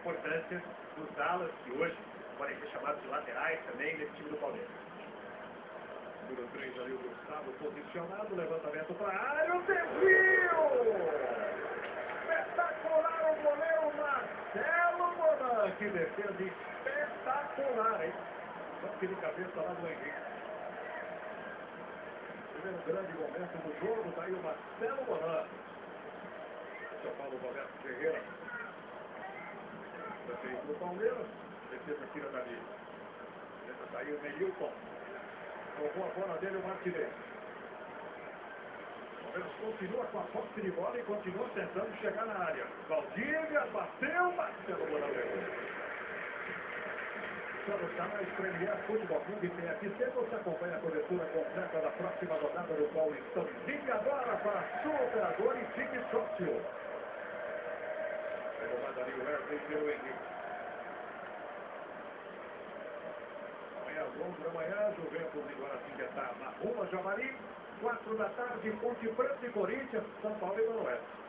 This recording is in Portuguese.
importância dos alas, que hoje podem ser chamados de laterais também, nesse time do Palmeiras. Número 3 ali, o Gustavo posicionado, levantamento para a área, o desvio! Espetacular o goleiro Marcelo Moran, que defesa espetacular, hein? Toque de cabeça lá do Henrique. Primeiro grande momento do jogo, tá aí o Marcelo Moran. São Paulo, Roberto Ferreira. Prefeito do Palmeiras, defesa tira dali. Tenta sair o Neilton. Roubou a bola dele o Martinez. O Palmeiras continua com a posse de bola e continua tentando chegar na área. Valdívia bateu, Marcelo Moran. Só no canal Premier Futebol Clube PFC, você acompanha a cobertura completa da próxima rodada do Paulistão. Ligue agora para sua operadora e fique sócio. Vai tomar ali o Wesley pelo Henrique. Amanhã às 11 da manhã, Juventus em Guaratinguetá, na Rua Javari, 4 da tarde, Ponte Preta e Corinthians, São Paulo e Noroeste.